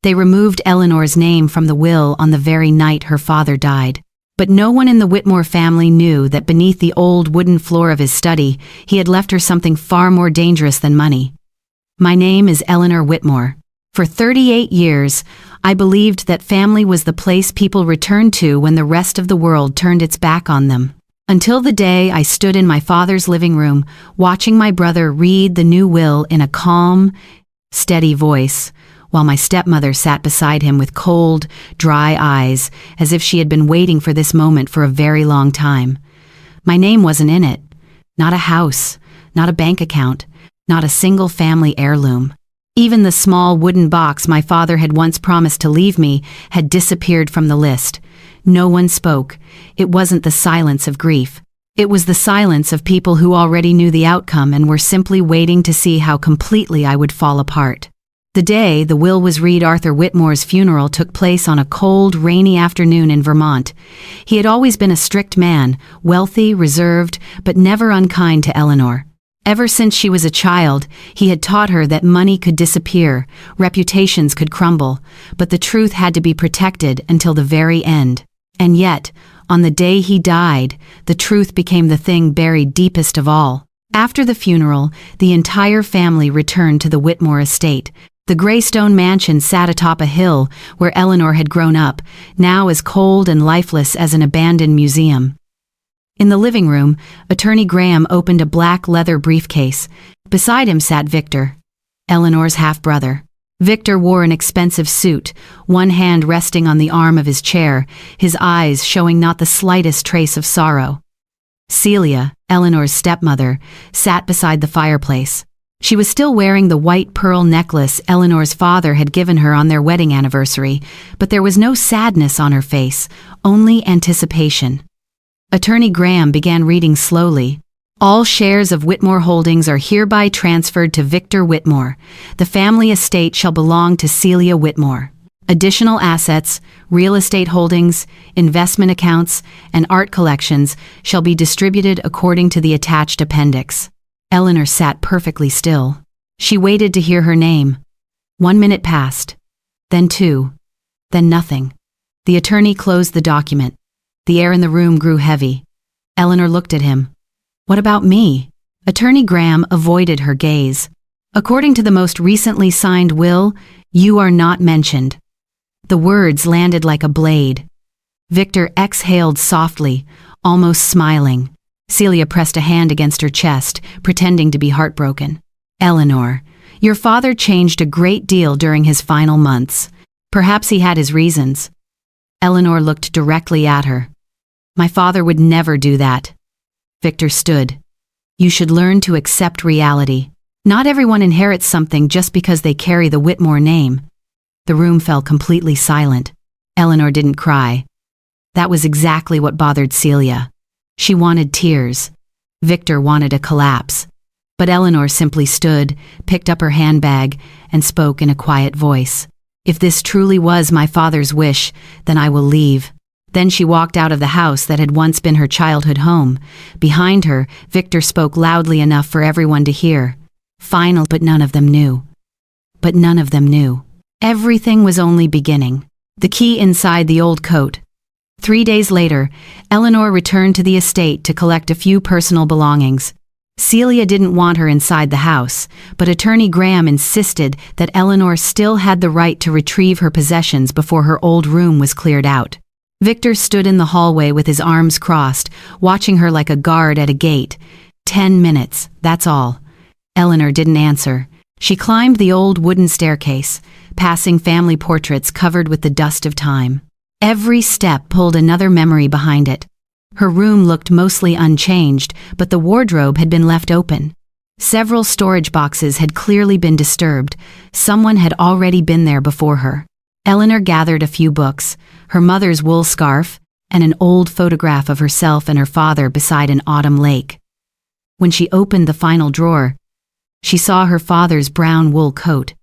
They removed Eleanor's name from the will on the very night her father died. But no one in the Whitmore family knew that beneath the old wooden floor of his study, he had left her something far more dangerous than money. My name is Eleanor Whitmore. For 38 years, I believed that family was the place people returned to when the rest of the world turned its back on them. Until the day I stood in my father's living room, watching my brother read the new will in a calm, steady voice, while my stepmother sat beside him with cold, dry eyes, as if she had been waiting for this moment for a very long time. My name wasn't in it. Not a house, not a bank account, not a single family heirloom. Even the small wooden box my father had once promised to leave me had disappeared from the list. No one spoke. It wasn't the silence of grief. It was the silence of people who already knew the outcome and were simply waiting to see how completely I would fall apart. The day the will was read, Arthur Whitmore's funeral took place on a cold, rainy afternoon in Vermont. He had always been a strict man, wealthy, reserved, but never unkind to Eleanor. Ever since she was a child, he had taught her that money could disappear, reputations could crumble, but the truth had to be protected until the very end. And yet, on the day he died, the truth became the thing buried deepest of all. After the funeral, the entire family returned to the Whitmore estate. The gray stone mansion sat atop a hill where Eleanor had grown up, now as cold and lifeless as an abandoned museum. In the living room, Attorney Graham opened a black leather briefcase. Beside him sat Victor, Eleanor's half-brother. Victor wore an expensive suit, one hand resting on the arm of his chair, his eyes showing not the slightest trace of sorrow. Celia, Eleanor's stepmother, sat beside the fireplace. She was still wearing the white pearl necklace Eleanor's father had given her on their wedding anniversary, but there was no sadness on her face, only anticipation. Attorney Graham began reading slowly. All shares of Whitmore Holdings are hereby transferred to Victor Whitmore. The family estate shall belong to Celia Whitmore. Additional assets, real estate holdings, investment accounts, and art collections shall be distributed according to the attached appendix. Eleanor sat perfectly still. She waited to hear her name. 1 minute passed. Then 2. Then nothing. The attorney closed the document. The air in the room grew heavy. Eleanor looked at him. What about me? Attorney Graham avoided her gaze. According to the most recently signed will, you are not mentioned. The words landed like a blade. Victor exhaled softly, almost smiling. Celia pressed a hand against her chest, pretending to be heartbroken. Eleanor, your father changed a great deal during his final months. Perhaps he had his reasons. Eleanor looked directly at her. My father would never do that. Victor stood. You should learn to accept reality. Not everyone inherits something just because they carry the Whitmore name. The room fell completely silent. Eleanor didn't cry. That was exactly what bothered Celia. She wanted tears. Victor wanted a collapse. But Eleanor simply stood, picked up her handbag, and spoke in a quiet voice. If this truly was my father's wish, then I will leave. Then she walked out of the house that had once been her childhood home. Behind her, Victor spoke loudly enough for everyone to hear. Final, but none of them knew. But none of them knew. Everything was only beginning. The key inside the old coat. 3 days later, Eleanor returned to the estate to collect a few personal belongings. Celia didn't want her inside the house, but Attorney Graham insisted that Eleanor still had the right to retrieve her possessions before her old room was cleared out. Victor stood in the hallway with his arms crossed, watching her like a guard at a gate. 10 minutes, that's all. Eleanor didn't answer. She climbed the old wooden staircase, passing family portraits covered with the dust of time. Every step pulled another memory behind it. Her room looked mostly unchanged, but the wardrobe had been left open. Several storage boxes had clearly been disturbed. Someone had already been there before her. Eleanor gathered a few books, her mother's wool scarf, and an old photograph of herself and her father beside an autumn lake. When she opened the final drawer, she saw her father's brown wool coat.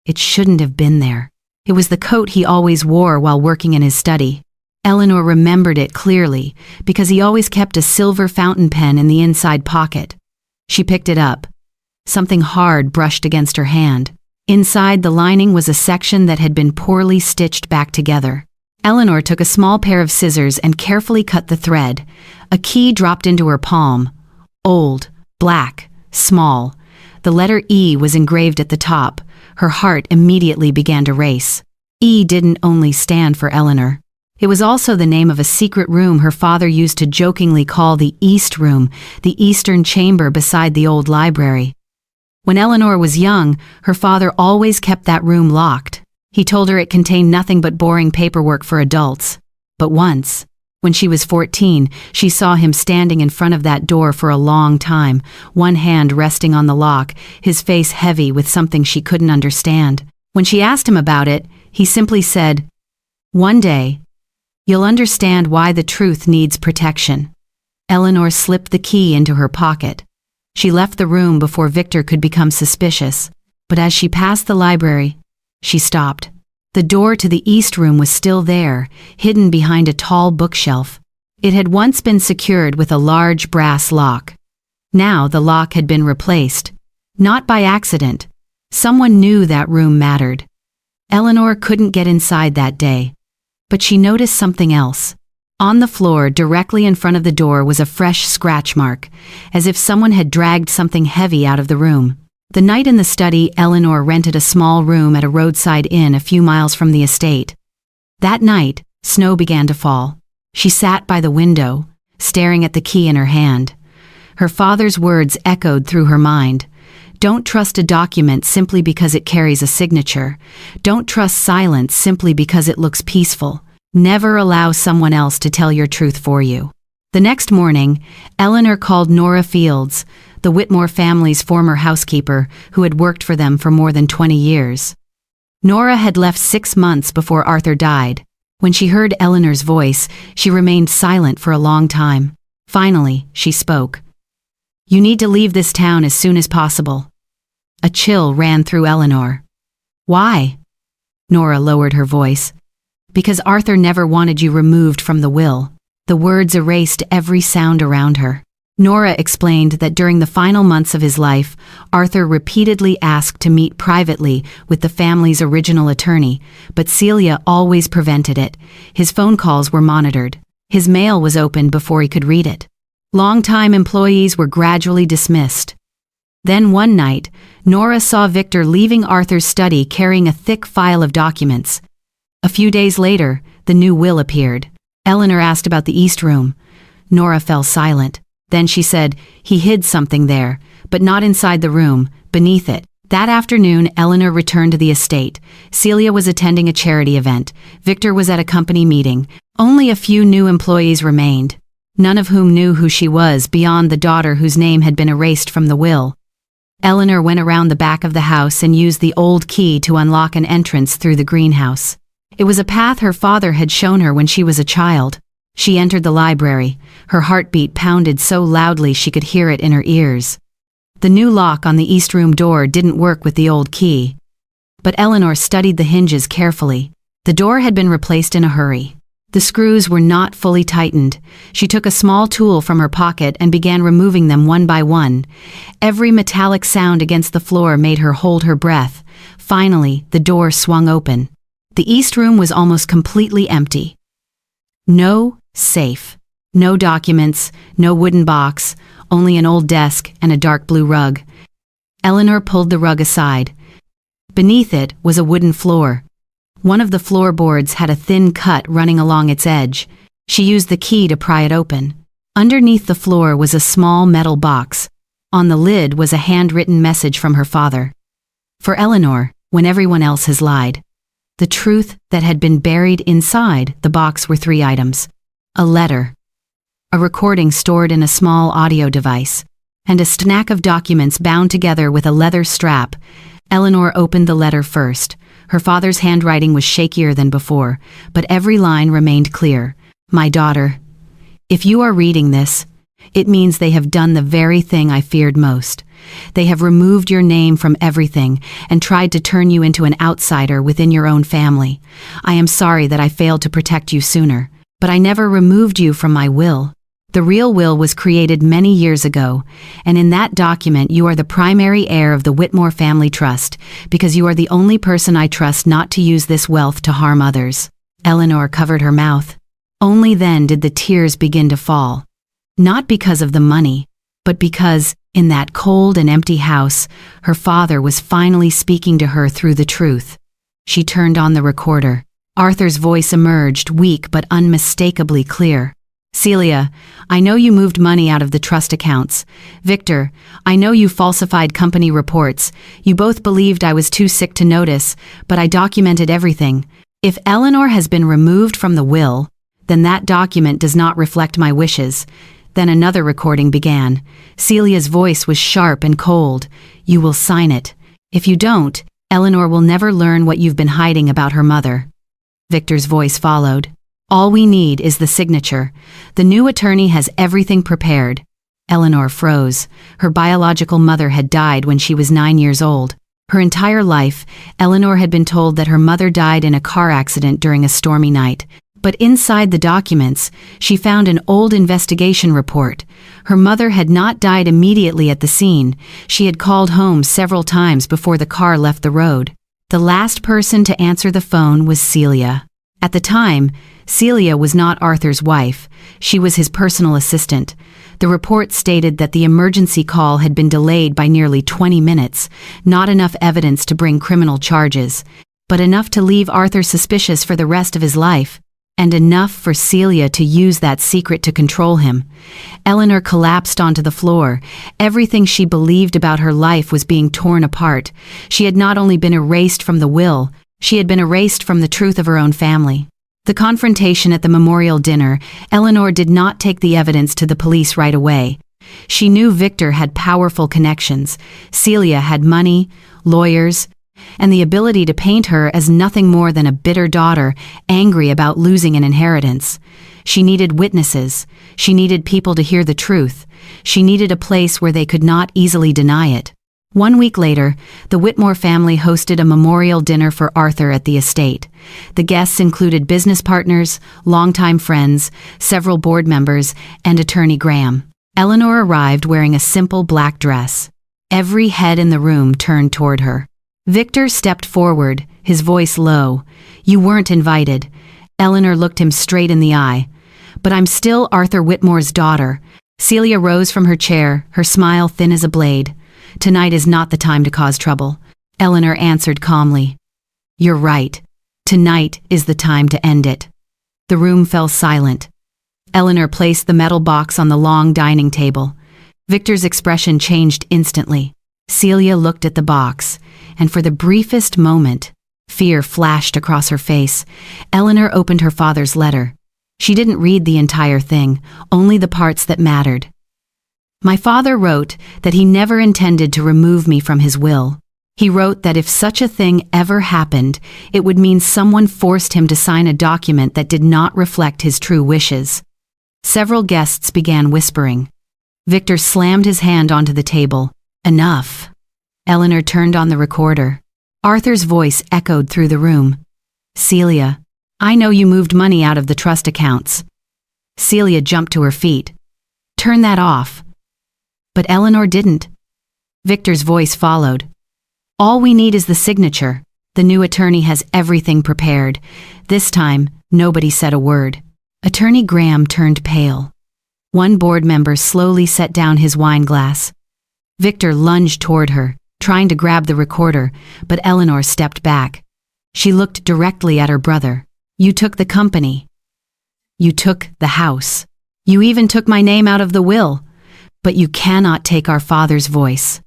It shouldn't have been there. It was the coat he always wore while working in his study. Eleanor remembered it clearly because he always kept a silver fountain pen in the inside pocket. She picked it up. Something hard brushed against her hand. Inside the lining was a section that had been poorly stitched back together. Eleanor took a small pair of scissors and carefully cut the thread. A key dropped into her palm. Old, black, small. The letter E was engraved at the top. Her heart immediately began to race. E didn't only stand for Eleanor. It was also the name of a secret room her father used to jokingly call the East Room, the eastern chamber beside the old library. When Eleanor was young, her father always kept that room locked. He told her it contained nothing but boring paperwork for adults. But once, when she was 14, she saw him standing in front of that door for a long time, one hand resting on the lock, his face heavy with something she couldn't understand. When she asked him about it, he simply said, "One day, you'll understand why the truth needs protection." Eleanor slipped the key into her pocket. She left the room before Victor could become suspicious, but as she passed the library, she stopped. The door to the East Room was still there, hidden behind a tall bookshelf. It had once been secured with a large brass lock. Now the lock had been replaced. Not by accident. Someone knew that room mattered. Eleanor couldn't get inside that day, but she noticed something else. On the floor, directly in front of the door, was a fresh scratch mark, as if someone had dragged something heavy out of the room. The night in the study, Eleanor rented a small room at a roadside inn a few miles from the estate. That night, snow began to fall. She sat by the window, staring at the key in her hand. Her father's words echoed through her mind. Don't trust a document simply because it carries a signature. Don't trust silence simply because it looks peaceful. Never allow someone else to tell your truth for you. The next morning, Eleanor called Nora Fields, the Whitmore family's former housekeeper who had worked for them for more than 20 years. Nora had left 6 months before Arthur died. When she heard Eleanor's voice, she remained silent for a long time. Finally, she spoke. "You need to leave this town as soon as possible." A chill ran through Eleanor. "Why?" Nora lowered her voice. "Because Arthur never wanted you removed from the will." The words erased every sound around her. Nora explained that during the final months of his life, Arthur repeatedly asked to meet privately with the family's original attorney, but Celia always prevented it. His phone calls were monitored. His mail was opened before he could read it. Long-time employees were gradually dismissed. Then one night, Nora saw Victor leaving Arthur's study carrying a thick file of documents. A few days later, the new will appeared. Eleanor asked about the East Room. Nora fell silent. Then she said, "He hid something there, but not inside the room, beneath it." That afternoon, Eleanor returned to the estate. Celia was attending a charity event. Victor was at a company meeting. Only a few new employees remained, none of whom knew who she was beyond the daughter whose name had been erased from the will. Eleanor went around the back of the house and used the old key to unlock an entrance through the greenhouse. It was a path her father had shown her when she was a child. She entered the library. Her heartbeat pounded so loudly she could hear it in her ears. The new lock on the East Room door didn't work with the old key. But Eleanor studied the hinges carefully. The door had been replaced in a hurry. The screws were not fully tightened. She took a small tool from her pocket and began removing them one by one. Every metallic sound against the floor made her hold her breath. Finally, the door swung open. The East Room was almost completely empty. No safe. No documents, no wooden box, only an old desk and a dark blue rug. Eleanor pulled the rug aside. Beneath it was a wooden floor. One of the floorboards had a thin cut running along its edge. She used the key to pry it open. Underneath the floor was a small metal box. On the lid was a handwritten message from her father. For Eleanor, when everyone else has lied. The truth that had been buried inside the box were 3 items. A letter, a recording stored in a small audio device, and a stack of documents bound together with a leather strap. Eleanor opened the letter first. Her father's handwriting was shakier than before, but every line remained clear. "My daughter, if you are reading this, it means they have done the very thing I feared most. They have removed your name from everything and tried to turn you into an outsider within your own family. I am sorry that I failed to protect you sooner, but I never removed you from my will. The real will was created many years ago, and in that document you are the primary heir of the Whitmore Family Trust, because you are the only person I trust not to use this wealth to harm others." Eleanor covered her mouth. Only then did the tears begin to fall. Not because of the money, but because, in that cold and empty house, her father was finally speaking to her through the truth. She turned on the recorder. Arthur's voice emerged, weak but unmistakably clear. "Celia, I know you moved money out of the trust accounts. Victor, I know you falsified company reports. You both believed I was too sick to notice, but I documented everything. If Eleanor has been removed from the will, then that document does not reflect my wishes." Then another recording began. Celia's voice was sharp and cold. "You will sign it. If you don't, Eleanor will never learn what you've been hiding about her mother." Victor's voice followed. "All we need is the signature. The new attorney has everything prepared." Eleanor froze. Her biological mother had died when she was 9 years old. Her entire life, Eleanor had been told that her mother died in a car accident during a stormy night. But inside the documents, she found an old investigation report. Her mother had not died immediately at the scene. She had called home several times before the car left the road. The last person to answer the phone was Celia. At the time, Celia was not Arthur's wife. She was his personal assistant. The report stated that the emergency call had been delayed by nearly 20 minutes, not enough evidence to bring criminal charges, but enough to leave Arthur suspicious for the rest of his life, and enough for Celia to use that secret to control him. Eleanor collapsed onto the floor. Everything she believed about her life was being torn apart. She had not only been erased from the will, she had been erased from the truth of her own family. The confrontation at the memorial dinner, Eleanor did not take the evidence to the police right away. She knew Victor had powerful connections. Celia had money, lawyers, and the ability to paint her as nothing more than a bitter daughter, angry about losing an inheritance. She needed witnesses. She needed people to hear the truth. She needed a place where they could not easily deny it. 1 week later, the Whitmore family hosted a memorial dinner for Arthur at the estate. The guests included business partners, longtime friends, several board members, and attorney Graham. Eleanor arrived wearing a simple black dress. Every head in the room turned toward her. Victor stepped forward, his voice low. "You weren't invited." Eleanor looked him straight in the eye. "But I'm still Arthur Whitmore's daughter." Celia rose from her chair, her smile thin as a blade. "Tonight is not the time to cause trouble," Eleanor answered calmly. "You're right. Tonight is the time to end it." The room fell silent. Eleanor placed the metal box on the long dining table. Victor's expression changed instantly. Celia looked at the box, and for the briefest moment, fear flashed across her face. Eleanor opened her father's letter. She didn't read the entire thing, only the parts that mattered. "My father wrote that he never intended to remove me from his will. He wrote that if such a thing ever happened, it would mean someone forced him to sign a document that did not reflect his true wishes." Several guests began whispering. Victor slammed his hand onto the table. "Enough." Eleanor turned on the recorder. Arthur's voice echoed through the room. "Celia, I know you moved money out of the trust accounts." Celia jumped to her feet. "Turn that off." But Eleanor didn't. Victor's voice followed. "All we need is the signature. The new attorney has everything prepared." This time, nobody said a word. Attorney Graham turned pale. One board member slowly set down his wine glass. Victor lunged toward her, trying to grab the recorder, but Eleanor stepped back. She looked directly at her brother. "You took the company. You took the house. You even took my name out of the will. But you cannot take our father's voice."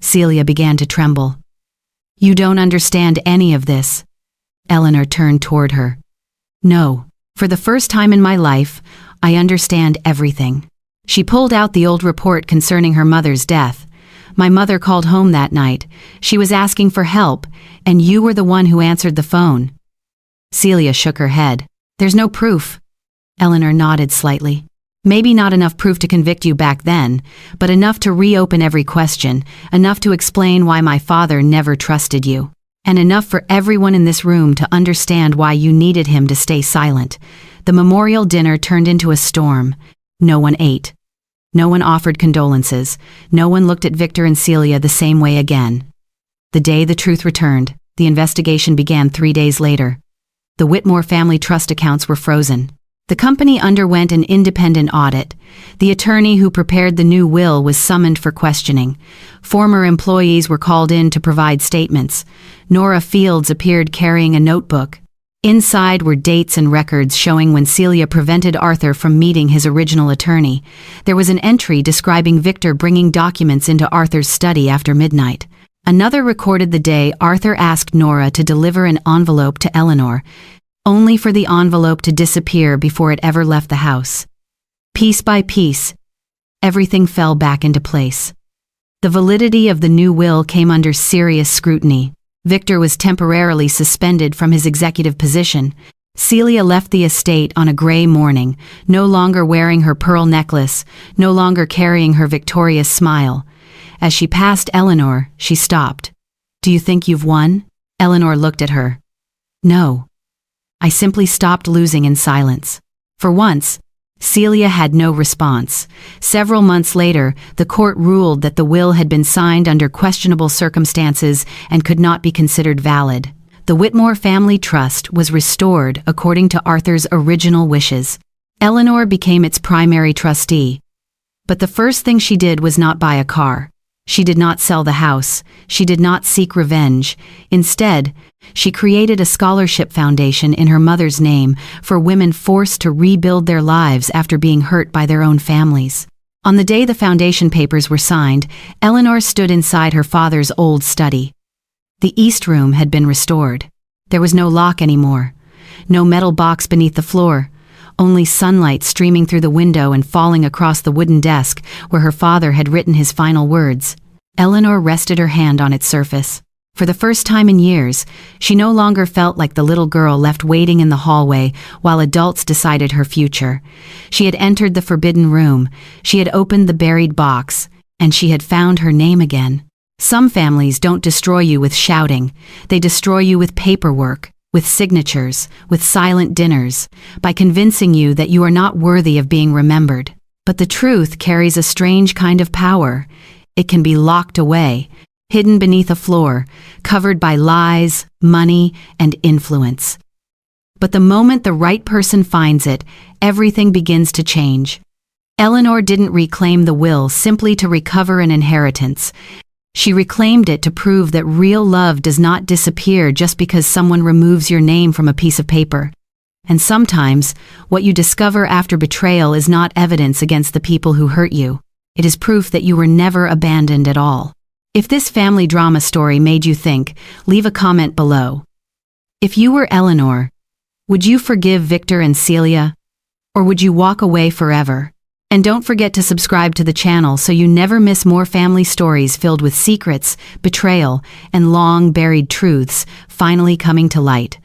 Celia began to tremble. "You don't understand any of this." Eleanor turned toward her. "No, for the first time in my life, I understand everything." She pulled out the old report concerning her mother's death. "My mother called home that night. She was asking for help, and you were the one who answered the phone." Celia shook her head. "There's no proof." Eleanor nodded slightly. "Maybe not enough proof to convict you back then, but enough to reopen every question, enough to explain why my father never trusted you, and enough for everyone in this room to understand why you needed him to stay silent." The memorial dinner turned into a storm. No one ate. No one offered condolences. No one looked at Victor and Celia the same way again. The day the truth returned, the investigation began 3 days later. The Whitmore family trust accounts were frozen. The company underwent an independent audit. The attorney who prepared the new will was summoned for questioning. Former employees were called in to provide statements. Nora Fields appeared carrying a notebook. Inside were dates and records showing when Celia prevented Arthur from meeting his original attorney. There was an entry describing Victor bringing documents into Arthur's study after midnight. Another recorded the day Arthur asked Nora to deliver an envelope to Eleanor, only for the envelope to disappear before it ever left the house. Piece by piece, everything fell back into place. The validity of the new will came under serious scrutiny. Victor was temporarily suspended from his executive position. Celia left the estate on a gray morning, no longer wearing her pearl necklace, no longer carrying her victorious smile. As she passed Eleanor, she stopped. "Do you think you've won?" Eleanor looked at her. "No. I simply stopped losing in silence." For once, Celia had no response. Several months later, the court ruled that the will had been signed under questionable circumstances and could not be considered valid. The Whitmore family trust was restored according to Arthur's original wishes. Eleanor became its primary trustee. But the first thing she did was not buy a car. She did not sell the house. She did not seek revenge. Instead, she created a scholarship foundation in her mother's name for women forced to rebuild their lives after being hurt by their own families. On the day the foundation papers were signed, Eleanor stood inside her father's old study. The East Room had been restored. There was no lock anymore. No metal box beneath the floor. Only sunlight streaming through the window and falling across the wooden desk where her father had written his final words. Eleanor rested her hand on its surface. For the first time in years, she no longer felt like the little girl left waiting in the hallway while adults decided her future. She had entered the forbidden room, she had opened the buried box, and she had found her name again. Some families don't destroy you with shouting, they destroy you with paperwork, with signatures, with silent dinners, by convincing you that you are not worthy of being remembered. But the truth carries a strange kind of power. It can be locked away, hidden beneath a floor, covered by lies, money, and influence. But the moment the right person finds it, everything begins to change. Eleanor didn't reclaim the will simply to recover an inheritance. She reclaimed it to prove that real love does not disappear just because someone removes your name from a piece of paper. And sometimes, what you discover after betrayal is not evidence against the people who hurt you. It is proof that you were never abandoned at all. If this family drama story made you think, leave a comment below. If you were Eleanor, would you forgive Victor and Celia? Or would you walk away forever? And don't forget to subscribe to the channel so you never miss more family stories filled with secrets, betrayal, and long-buried truths finally coming to light.